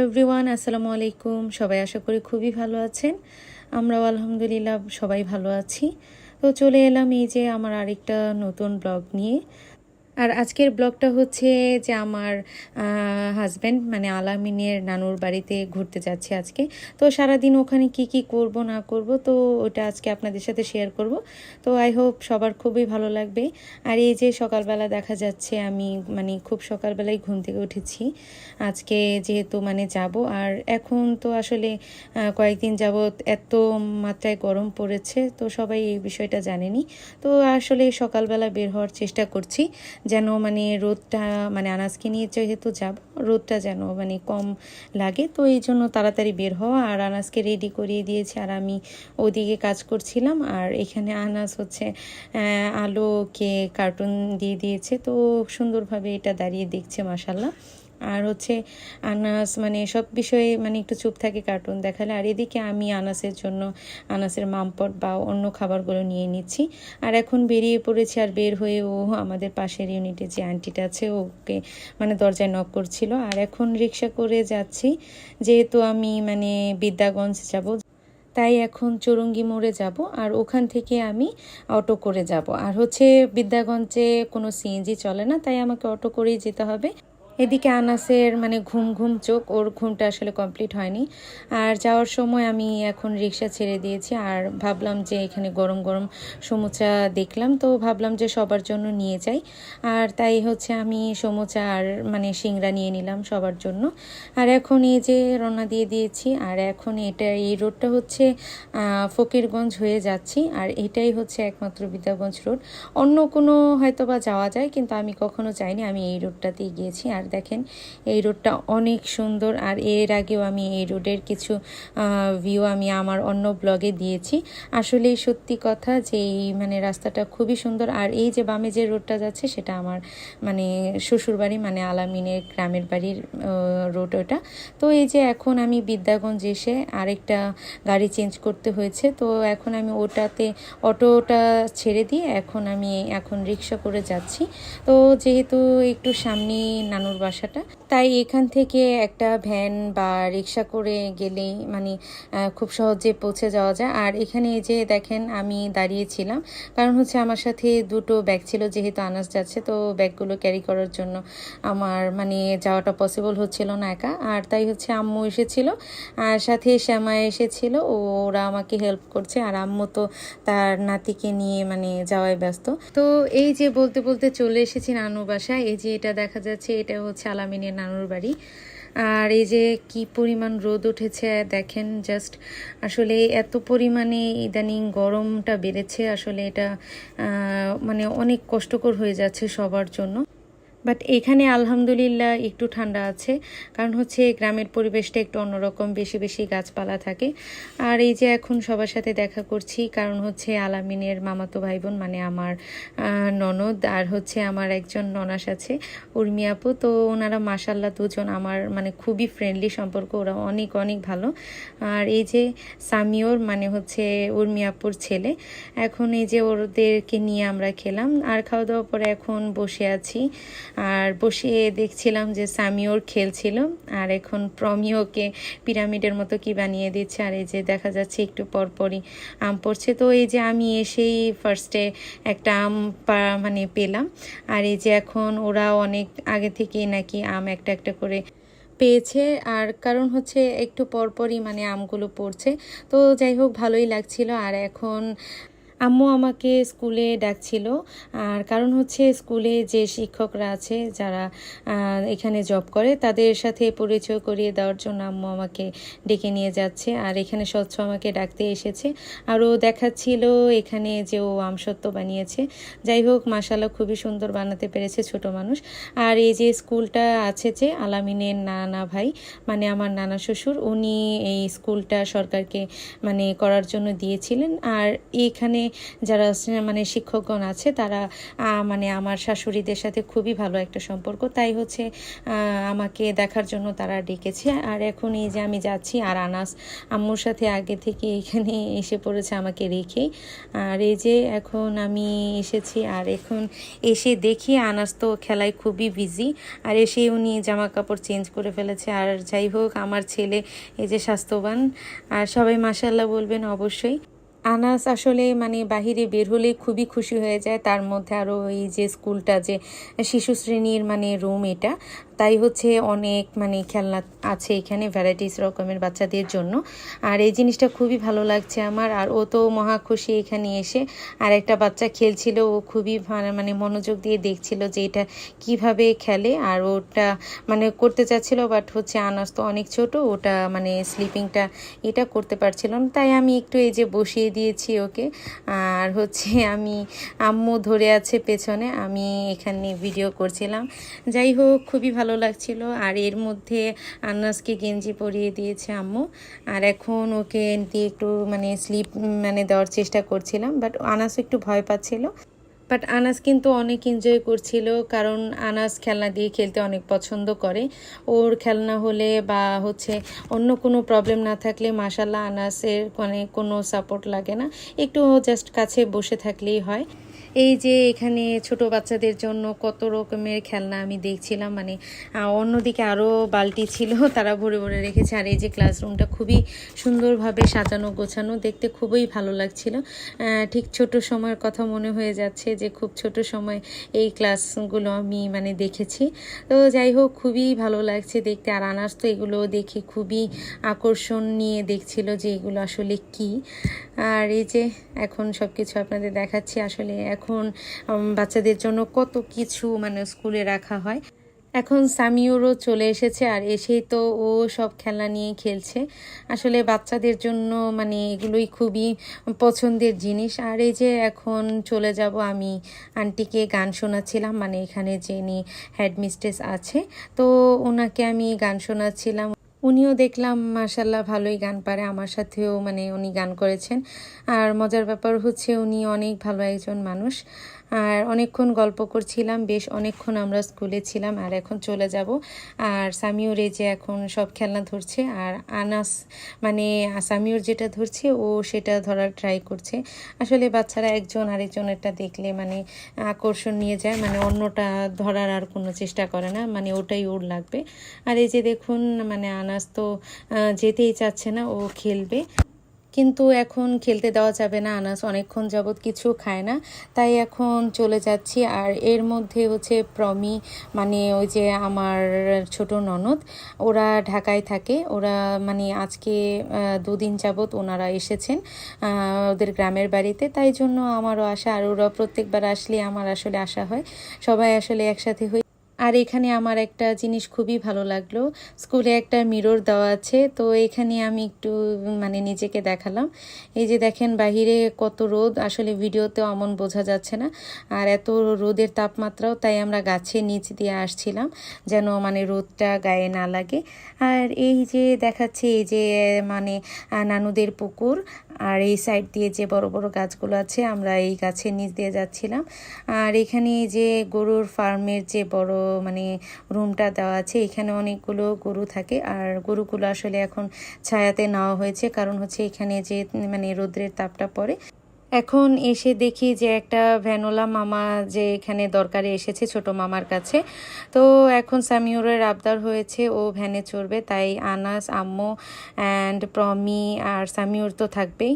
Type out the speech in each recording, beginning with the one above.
Everyone, আসসালামু আলাইকুম। সবাই আশা করি খুবই ভালো আছেন। আমরাও আলহামদুলিল্লাহ সবাই ভালো আছি। তো চলে এলাম এই যে আমার আরেকটা নতুন ব্লগ নিয়ে। আর আজকের ব্লগটা হচ্ছে যে আমার হাজব্যান্ড মানে আলামিনের নানুর বাড়িতে ঘুরতে যাচ্ছে আজকে। তো সারাদিন ওখানে কি করব না করব, তো ওটা আজকে আপনাদের সাথে শেয়ার করব। তো আই হোপ সবার খুবই ভালো লাগবে। আর এই যে সকালবেলা দেখা যাচ্ছে আমি মানে খুব সকালবেলায় ঘুম থেকে উঠেছি আজকে, যেহেতু মানে যাব। আর এখন তো আসলে কয়েকদিন যাবৎ এত মাত্রায় গরম পড়েছে, তো সবাই এই বিষয়টা জানেনি। তো আসলে সকালবেলা বের হওয়ার চেষ্টা করছি যেন মানে রোদটা মানে আনাজকে নিয়ে যেহেতু যাব, রোদটা যেন মানে কম লাগে। তো এই জন্য তাড়াতাড়ি বের হওয়া। আর আনাজকে রেডি করিয়ে দিয়েছি আর আমি ওদিকে কাজ করছিলাম। আর এখানে আনাজ হচ্ছে আলোকে কার্টুন দিয়ে দিয়েছে, তো সুন্দরভাবে এটা দাঁড়িয়ে দেখছে মাশাল্লাহ। আর হচ্ছে আনাস মানে সব বিষয়ে মানে একটু চুপ থাকে কার্টুন দেখালে। আর এদিকে আমি আনাসের জন্য আনাসের মামপট বা অন্য খাবারগুলো নিয়ে নিচ্ছি। আর এখন বেরিয়ে পড়েছি। আর বের হয়ে ও আমাদের পাশের ইউনিটে যে আন্টিটা আছে ওকে মানে দরজায় নক করছিল। আর এখন রিক্সা করে যাচ্ছি, যেহেতু আমি মানে বিদ্যাগঞ্জ যাব, তাই এখন চৌরঙ্গি মোড়ে যাব। আর ওখান থেকে আমি অটো করে যাব। আর হচ্ছে বিদ্যাগঞ্জে কোনো সিএনজি চলে না, তাই আমাকে অটো করেই যেতে হবে। এদিকে আনাসের মানে ঘুম চোখ, ওর ঘুমটা আসলে কমপ্লিট হয়নি। আর যাওয়ার সময় আমি এখন রিক্সা ছেড়ে দিয়েছি। আর ভাবলাম যে এখানে গরম গরম সমুচা দেখলাম, তো ভাবলাম যে সবার জন্য নিয়ে যাই। আর তাই হচ্ছে আমি সমুচা আর মানে সিংড়া নিয়ে নিলাম সবার জন্য। আর এখন এই যে রওনা দিয়ে দিয়েছি। আর এখন এই রোডটা হচ্ছে ফকিরগঞ্জ হয়ে যাচ্ছি। আর এটাই হচ্ছে একমাত্র বিদ্যাগঞ্জ রোড। অন্য কোনো হয়তো বা যাওয়া যায়, কিন্তু আমি কখনো যাইনি, আমি এই রোডটাতেই গিয়েছি। আর দেখেন এই রোডটা অনেক সুন্দর। আর এর আগেও আমি এই রোডের কিছু ভিউ আমি আমার অন্য ব্লগে দিয়েছি। আসলে সত্যি কথা যে এই মানে রাস্তাটা খুবই সুন্দর। আর এই যে বামে যে রোডটা যাচ্ছে সেটা আমার মানে শ্বশুরবাড়ি মানে আলামিনের গ্রামের বাড়ির রোড ওটা। তো এই যে এখন আমি বিদ্যাগঞ্জ এসে আরেকটা গাড়ি চেঞ্জ করতে হয়েছে, তো এখন আমি অটোটা ছেড়ে দিয়ে এখন রিক্সা করে যাচ্ছি। তো যেহেতু একটু সামনেই নানুর বাসাটা, তাই এখান থেকে একটা ভ্যান বা রিক্সা করে গেলেই মানে খুব সহজে পৌঁছে যাওয়া যায়। আর এখানে এই যে দেখেন আমি দাঁড়িয়েছিলাম, কারণ হচ্ছে আমার সাথে দুটো ব্যাগ ছিল, যেহেতু আনাস যাচ্ছে, তো ব্যাগগুলো ক্যারি করার জন্য আমার মানে যাওয়াটা পসিবল হচ্ছিল না একা। আর তাই হচ্ছে আম্মু এসেছিল, আর সাথে শ্যামাই এসেছিল, ওরা আমাকে হেল্প করছে। আর আম্মু তো তার নাতিকে নিয়ে মানে যাওয়ায় ব্যস্ত। তো এই যে বলতে বলতে চলে এসেছি নানুর বাসায়। এই যে এটা দেখা যাচ্ছে, এটা হচ্ছে আলামিনের নানুর বাড়ি। আর এই যে কি পরিমাণ রোদ উঠেছে দেখেন, জাস্ট আসলে এত পরিমাণে ইদানিং গরমটা বেড়েছে, আসলে এটা মানে অনেক কষ্টকর হয়ে যাচ্ছে সবার জন্য। বাট এখানে আলহামদুলিল্লাহ একটু ঠান্ডা আছে, কারণ হচ্ছে গ্রামের পরিবেশটা একটু অন্যরকম, বেশি গাছপালা থাকে। আর এই যে এখন সবার সাথে দেখা করছি, কারণ হচ্ছে আলামিনের মামাতো ভাই বোন মানে আমার ননদ আর হচ্ছে আমার একজন ননাস আছে উর্মি আপু। তো ওনারা মাশাল্লাহ দুজন আমার মানে খুবই ফ্রেন্ডলি সম্পর্ক, ওরা অনেক ভালো। আর এই যে সামিওর মানে হচ্ছে উর্মি আপুর ছেলে। এখন এই যে ওদেরকে নিয়ে আমরা খেলাম। আর খাওয়া দাওয়ার পরে এখন বসে আছি। আর বসিয়ে দেখছিলাম যে সামিওর খেলছিল, আর এখন প্রমিওকে পিরামিডের মতো কি বানিয়ে দিচ্ছে। আর এই যে দেখা যাচ্ছে একটু পরপরই আম পড়ছে। তো এই যে আমি এসেই ফার্স্টে একটা আম মানে পেলাম। আর এই যে এখন ওরা অনেক আগে থেকেই নাকি আম একটা করে পেয়েছে। আর কারণ হচ্ছে একটু পরপরই মানে আমগুলো পড়ছে, তো যাই হোক ভালোই লাগছিল। আর এখন আম্মু আমাকে স্কুলে ডাকছিল, আর কারণ হচ্ছে স্কুলে যে শিক্ষকরা আছে যারা এখানে জব করে তাদের সাথে পরিচয় করিয়ে দেওয়ার জন্য আম্মু আমাকে ডেকে নিয়ে যাচ্ছে। আর এখানে স্বচ্ছ আমাকে ডাকতে এসেছে, আরও দেখাচ্ছিল এখানে যে ও আমসত্ত্ব বানিয়েছে। যাই হোক মাশাআল্লাহ খুবই সুন্দর বানাতে পেরেছে ছোট মানুষ। আর এই যে স্কুলটা আছে যে আলামিনের নানা ভাই মানে আমার নানা শ্বশুর, উনি এই স্কুলটা সরকারকে মানে করার জন্য দিয়েছিলেন। আর এখানে যারা মানে শিক্ষকগণ আছে তারা মানে আমার শাশুড়িদের সাথে খুবই ভালো একটা সম্পর্ক, তাই হচ্ছে আমাকে দেখার জন্য তারা ডেকেছে। আর এখন এই যে আমি যাচ্ছি, আর আনাস আম্মুর সাথে আগে থেকে এখানে এসে পড়েছে আমাকে রেখেই। আর এই যে এখন আমি এসেছি, আর এখন এসে দেখি আনাস তো খেলায় খুবই বিজি, আর এসে উনি জামা কাপড় চেঞ্জ করে ফেলেছে। আর যাই হোক, আমার ছেলে এই যে স্বাস্থ্যবান, আর সবাই মাশাআল্লাহ বলবেন অবশ্যই। আনাস আসলে মানে বাহিরে বের হলে খুবই খুশি হয়ে যায়, তার মধ্যে আরও এই যে স্কুলটা যে শিশু শ্রেণীর মানে রুম, এটা তাই হচ্ছে অনেক মানে খেলনা আছে এখানে ভ্যারাইটিস রকমের বাচ্চাদের জন্য। আর এই জিনিসটা খুবই ভালো লাগছে আমার। আর ও তো মহা খুশি এখানে এসে। আর একটা বাচ্চা খেলছিল, ও খুবই মানে মনোযোগ দিয়ে দেখছিল যে এটা কিভাবে খেলে, আর ওটা মানে করতে চাচ্ছিল, বাট হচ্ছে আনাস তো অনেক ছোট, ওটা মানে স্লিপিংটা এটা করতে পারছিল না, তাই আমি একটু এই যে বসিয়ে দিয়েছি ওকে। আর হচ্ছে আমি আম্মু ধরে আছে পেছনে, আমি এখানে ভিডিও করছিলাম। যাই হোক, খুবই ভালো লাগছিল। আর এর মধ্যে আনাসকে গেঞ্জি পরিয়ে দিয়েছে আম্মু, আর এখন ওকে দিয়ে একটু মানে স্লিপ মানে দেওয়ার চেষ্টা করছিলাম, বাট আনাস একটু ভয় পাচ্ছিল। বাট আনাস কিন্তু অনেক এনজয় করছিল, কারণ আনাস খেলনা দিয়ে খেলতে অনেক পছন্দ করে। ওর খেলনা হলে বা হচ্ছে অন্য কোনো প্রবলেম না থাকলে মাশাল্লাহ আনাসের মানে কোনো সাপোর্ট লাগে না, একটু জাস্ট কাছে বসে থাকলেই হয়। এই যে এখানে ছোট বাচ্চাদের জন্য কত রকমের খেলনা আমি দেখছিলাম, মানে অন্যদিকে আরও বালতি ছিল, তারা ভরে ভরে রেখেছে। আর এই যে ক্লাসরুমটা খুবই সুন্দরভাবে সাজানো গোছানো, দেখতে খুবই ভালো লাগছিল। ঠিক ছোট সময়ের কথা মনে হয়ে যাচ্ছে যে খুব ছোট সময় এই ক্লাসগুলো আমি মানে দেখেছি। তো যাই হোক, খুবই ভালো লাগছে দেখতে। আর আনাস তো এগুলো দেখে খুবই আকর্ষণ নিয়ে দেখছিল যে এগুলো আসলে কি। আর এই যে এখন সব কিছু আপনাদের দেখাচ্ছি। আসলে এখন বাচ্চাদের জন্য কত কিছু মানে স্কুলে রাখা হয়। এখন সামিউরও চলে এসেছে, আর এসেই তো ও সব খেলনা নিয়ে খেলছে। আসলে বাচ্চাদের জন্য মানে এগুলোই খুবই পছন্দের জিনিস। আর এই যে এখন চলে যাব, আমি আন্টিকে গান শোনাচ্ছিলাম, মানে এখানে যিনি হেডমিস্ট্রেস আছে, তো ওনাকে আমি গান শোনাচ্ছিলাম। উনিও দেখলাম মাশাল্লাহ ভালোই গান পারে, আমার সাথেও মানে উনি গান করেছেন। আর মজার ব্যাপার হচ্ছে উনি অনেক ভালো একজন মানুষ। আর অনেকক্ষণ গল্প করছিলাম, বেশ অনেকক্ষণ আমরা স্কুলে ছিলাম। আর এখন চলে যাব। আর সামিউর এই যে এখন সব খেলনা ধরছে, আর আনাস মানে সামিউর যেটা ধরছে ও সেটা ধরার ট্রাই করছে। আসলে বাচ্চারা একজন আরেকজনেরটা দেখলে মানে আকর্ষণ নিয়ে যায়, মানে অন্যটা ধরার আর কোনো চেষ্টা করে না, মানে ওটাই ওর লাগবে। আর এই যে দেখুন, মানে আনাস তো যেতেই চাচ্ছে না, ও খেলবে, কিন্তু এখন খেলতে দেওয়া যাবে না, আনাস অনেকক্ষণ যাবৎ কিছু খায় না, তাই এখন চলে যাচ্ছি। আর এর মধ্যে হচ্ছে প্রমি মানে ওই যে আমার ছোট ননদ, ওরা ঢাকায় থাকে। ওরা মানে আজকে 2 দিন যাবৎ ওনারা এসেছেন ওদের গ্রামের বাড়িতে, তাই জন্য আমারও আসা। আর ওরা প্রত্যেকবার আসলে আমার আসলে আসা হয়, সবাই আসলে একসাথে হই। আর এখানে আমার একটা জিনিস খুবই ভালো লাগলো, স্কুলে একটা মিরর দেওয়া আছে, তো এখানে আমি একটু মানে নিজেকে দেখালাম। এই যে দেখেন বাহিরে কত রোদ, আসলে ভিডিওতেও এমন বোঝা যাচ্ছে না। আর এত রোদের তাপমাত্রাও, তাই আমরা গাছের নিচ দিয়ে আসছিলাম যেন মানে রোদটা গায়ে না লাগে। আর এই যে দেখাচ্ছে এই যে মানে নানুদের পুকুর, আর এই সাইড দিয়ে যে বড় বড় গাছগুলো আছে, আমরা এই গাছের নিচ দিয়ে যাচ্ছিলাম। আর এখানে যে গরুর ফার্মের যে বড় মানে রুমটা দেওয়া আছে, এখানে অনেকগুলো গরু থাকে। আর গরুগুলো আসলে এখন ছায়াতে নেওয়া হয়েছে, কারণ হচ্ছে এখানে যে মানে রোদ্রের তাপটা পড়ে। এখন এসে দেখি যে একটা ভ্যানোলা মামা যে এখানে দরকারে এসেছে ছোট মামার কাছে, তো এখন সামিউরের আবদার হয়েছে ও ভ্যানে চড়বে, তাই আনাস, আম্মু অ্যান্ড প্রমি আর সামিউর তো থাকবেই,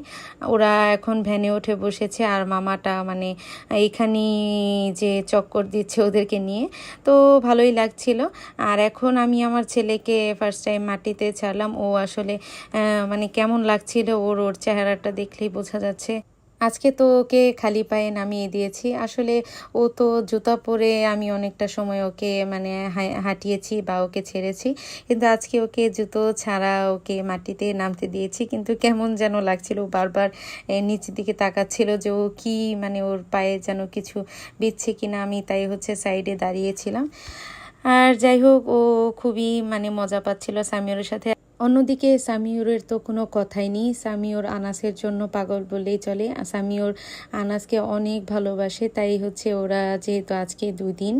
ওরা এখন ভ্যানে উঠে বসেছে। আর মামাটা মানে এইখানেই যে চক্কর দিচ্ছে ওদেরকে নিয়ে, তো ভালোই লাগছিল। আর এখন আমি আমার ছেলেকে ফার্স্ট টাইম মাটিতে ছাড়লাম, ও আসলে মানে কেমন লাগছিল ওর চেহারাটা দেখলেই বোঝা যাচ্ছে। আজকে তো ওকে খালি পায়ে নামিয়ে দিয়েছি, আসলে ও তো জুতা পরে আমি অনেকটা সময় ওকে মানে হাঁটিয়েছি বা ওকে ছেড়েছি, কিন্তু আজকে ওকে জুতো ছাড়া ওকে মাটিতে নামতে দিয়েছি। কিন্তু কেমন যেন লাগছিল, বারবার নিচের দিকে তাকাচ্ছিল যে ও কি মানে ওর পায়ে যেন কিছু বিচ্ছে কিনা, আমি তাই হচ্ছে সাইডে দাঁড়িয়েছিলাম। আর যাই হোক, ও খুবই মানে মজা পাচ্ছিল সামিরের সাথে। অন্যদিকে সামিউরের তো কোনো কথাই নেই। সামিউর আনাসের জন্য পাগল বললেই চলে। সামিউর আনাসকে অনেক ভালোবাসে, তাই হচ্ছে ওরা যেহেতু আজকে 2 দিন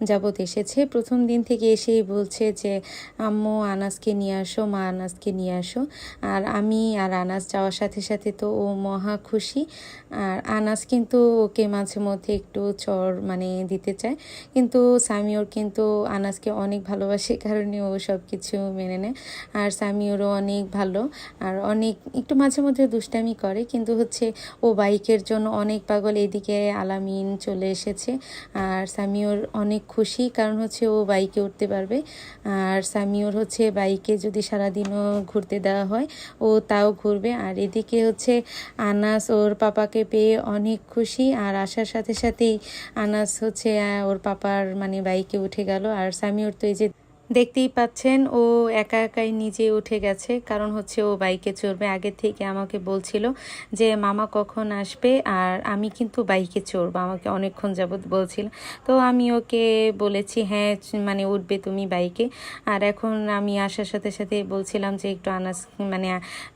যাবত এসেছে, প্রথম দিন থেকে এসেই বলছে যে আম্মু আনাসকে নিয়ে আসো, মা আনাসকে নিয়ে আসো। আর আমি আর আনাস যাওয়ার সাথে সাথে তো ও মহা খুশি। আর আনাস কিন্তু ওকে মাঝে মধ্যে একটু চড় দিতে চায়, কিন্তু সামিউর কিন্তু আনাসকে অনেক ভালোবাসে কারণে ও সব কিছু মেনে নেয়। আর সামিউরও অনেক ভালো, আর অনেক একটু মাঝে মধ্যে দুষ্টামি করে, কিন্তু হচ্ছে ও বাইকের জন্য অনেক পাগল। এদিকে আলামিন চলে এসেছে, আর সামিউর অনেক খুশি কারণ হচ্ছে ও বাইকে উঠতে পারবে। আর সামিউর হচ্ছে বাইকে যদি সারাদিনও ঘুরতে দেওয়া হয় ও তাও ঘুরবে। আর এদিকে হচ্ছে আনাস ওর পাপাকে পেয়ে অনেক খুশি, আর আসার সাথে সাথেই আনাস হচ্ছে ওর পাপার বাইকে উঠে গেল। আর সামিউর তো এই যে দেখতেই পাচ্ছেন ও একা একাই নিজে উঠে গেছে, কারণ হচ্ছে ও বাইকে চড়বে। আগে থেকে আমাকে বলছিল যে মামা কখন আসবে, আর আমি কিন্তু বাইকে চড়বো, আমাকে অনেকক্ষণ যাবত বলছিল। তো আমি ওকে বলেছি হ্যাঁ উঠবে তুমি বাইকে। আর এখন আমি আসার সাথে সাথে বলছিলাম যে একটু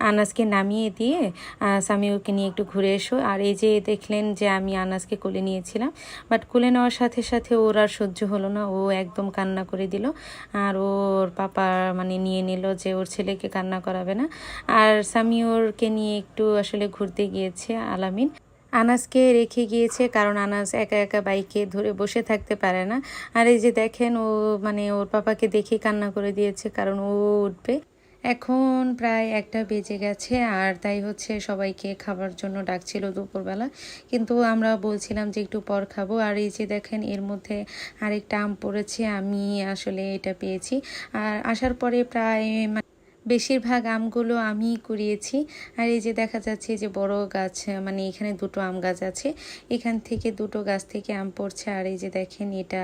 আনাসকে নামিয়ে দিয়ে সামিউকে নিয়ে একটু ঘুরে এসো। আর এই যে দেখলেন যে আমি আনাসকে কোলে নিয়েছিলাম, বাট কোলে নেওয়ার সাথে সাথে ওর আর সহ্য হলো না, ও একদম কান্না করে দিল। আর ওর পাপা নিয়ে নিল যে ওর ছেলেকে কান্না করাবে না। আর সামিউরকে নিয়ে একটু আসলে ঘুরতে গিয়েছে আলামিন, আনাসকে রেখে গিয়েছে কারণ আনাস একা একা বাইকে ধরে বসে থাকতে পারে না। আর এই যে দেখেন ও ওর পাপাকে দেখে কান্না করে দিয়েছে কারণ ও উঠবে। এখন প্রায় 1টা বেজে গেছে, আর তাই হচ্ছে সবাইকে খাবার জন্য ডাকছিল দুপুরবেলা, কিন্তু আমরা বলছিলাম যে একটু পর খাবো। আর এই যে দেখেন এর মধ্যে আরেকটা আম পড়েছে, আমি আসলে এটা পেয়েছি। আর আসার পরে প্রায় বেশিরভাগ আমগুলো আমি কুড়িয়েছি। আর এই যে দেখা যাচ্ছে যে বড় গাছ, এখানে 2টো আম গাছ আছে, এখান থেকে 2টো গাছ থেকে আম পড়ছে। আর এই যে দেখেন এটা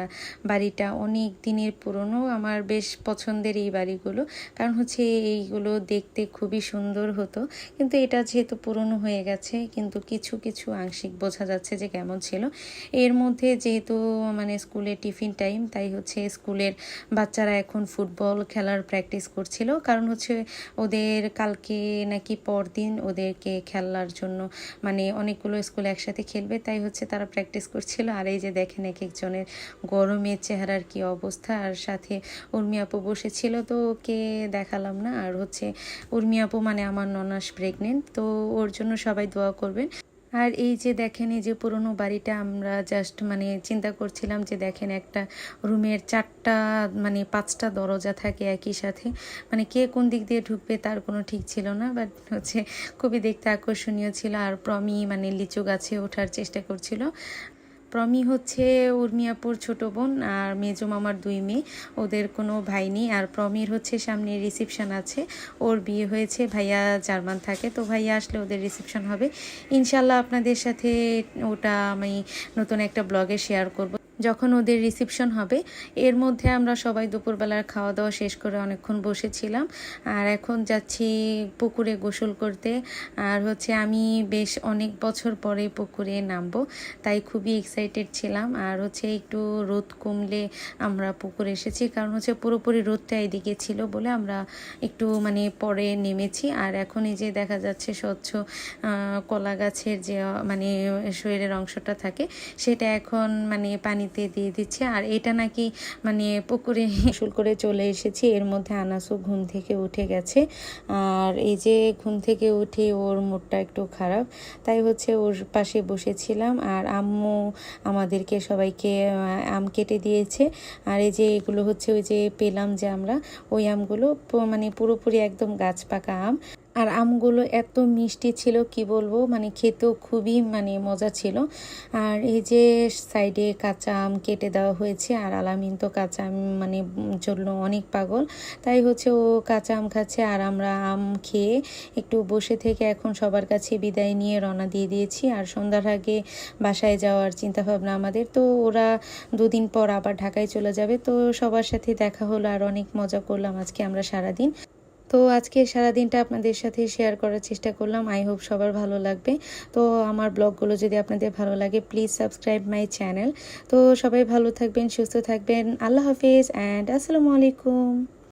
বাড়িটা অনেক দিনের পুরনো, আমার বেশ পছন্দের এই বাড়িগুলো, কারণ হচ্ছে এইগুলো দেখতে খুবই সুন্দর হতো। কিন্তু এটা যেহেতু পুরনো হয়ে গেছে, কিন্তু কিছু কিছু আংশিক বোঝা যাচ্ছে যে কেমন ছিল। এর মধ্যে যেহেতু স্কুলে টিফিন টাইম, তাই হচ্ছে স্কুলের বাচ্চারা এখন ফুটবল খেলার প্র্যাকটিস করছিল, কারণ হচ্ছে ওদের কালকে নাকি পরদিন ওদেরকে খেলার জন্য অনেকগুলো স্কুল একসাথে খেলবে, তাই হচ্ছে তারা প্র্যাকটিস করছিল। আর এই যে দেখেন এক একজনের গরমের চেহারার কি অবস্থা। আর সাথে উর্মি আপু বসেছিল, তো ওকে দেখালাম না। আর হচ্ছে উর্মি আপু আমার ননাস প্রেগনেন্ট, তো ওর জন্য সবাই দোয়া করবেন। আর এই যে দেখেন এই যে পুরনো বাড়িটা, আমরা জাস্ট চিন্তা করছিলাম যে দেখেন একটা রুমের 4টা 5টা দরজা থাকে একই সাথে, কে কোন দিক দিয়ে ঢুকবে তার কোনো ঠিক ছিল না, বাট হচ্ছে খুবই দেখতে আকর্ষণীয় ছিল। আর প্রমি লিচু গাছে ওঠার চেষ্টা করছিল। প্রমি হচ্ছে উর্মিয়াপুর ছোট বোন, আর মেজো মামার 2 মেয়ে, ওদের কোনো ভাই নেই। আর প্রমির হচ্ছে সামনে রিসেপশন আছে, ওর বিয়ে হয়েছে, ভাইয়া জার্মান থাকে, তো ভাইয়া আসলে ওদের রিসেপশন হবে ইনশাল্লাহ। আপনাদের সাথে ওটা আমি নতুন একটা ব্লগে শেয়ার করব যখন ওদের রিসেপশন হবে। এর মধ্যে আমরা সবাই দুপুরবেলার খাওয়া দাওয়া শেষ করে অনেকক্ষণ বসেছিলাম, আর এখন যাচ্ছি পুকুরে গোসল করতে। আর হচ্ছে আমি বেশ অনেক বছর পরে পুকুরে নামবো, তাই খুবই এক্সাইটেড ছিলাম। আর হচ্ছে একটু রোদ কমলে আমরা পুকুরে এসেছি, কারণ হচ্ছে পুরোপুরি রোদটা এদিকে ছিল বলে আমরা একটু পরে নেমেছি। আর এখন এই যে দেখা যাচ্ছে স্বচ্ছ কলা গাছের যে শরীরের অংশটা থাকে, সেটা এখন পানি দিয়ে দিচ্ছে। আর এটা নাকি পুকুরে গোসল করে চলে এসেছি, এর মধ্যে আনাসও ঘুম থেকে উঠে গেছে। আর এই যে ঘুম থেকে উঠে ওর মুডটা একটু খারাপ, তাই হচ্ছে ওর পাশে বসেছিলাম। আর আম্মু আমাদেরকে সবাইকে আম কেটে দিয়েছে। আর এই যে এগুলো হচ্ছে ওই যে পেলাম যে আমরা, ওই আমগুলো পুরোপুরি একদম গাছ পাকা আম। আর আমগুলো এত মিষ্টি ছিল কি বলবো, খেতেও খুবই মজা ছিল। আর এই যে সাইডে কাঁচা আম কেটে দেওয়া হয়েছে, আর আলামিন তো কাঁচা আম জন্য অনেক পাগল, তাই হচ্ছে ও কাঁচা আম খাচ্ছে। আর আমরা আম খেয়ে একটু বসে থেকে এখন সবার কাছে বিদায় নিয়ে রওনা দিয়ে দিয়েছি। আর সন্ধ্যার আগে বাসায় যাওয়ার চিন্তা ভাবনা আমাদের, তো ওরা 2 দিন পর আবার ঢাকায় চলে যাবে, তো সবার সাথে দেখা হলো আর অনেক মজা করলাম আজকে আমরা সারাদিন। তো আজকে সারাদিনটা আপনাদের সাথে শেয়ার করার চেষ্টা করলাম, আই হোপ সবার ভালো লাগবে। তো আমার ব্লগগুলো যদি আপনাদের ভালো লাগে প্লিজ সাবস্ক্রাইব মাই চ্যানেল। তো সবাই ভালো থাকবেন, সুস্থ থাকবেন, আল্লাহ হাফেজ অ্যান্ড আসসালামু আলাইকুম।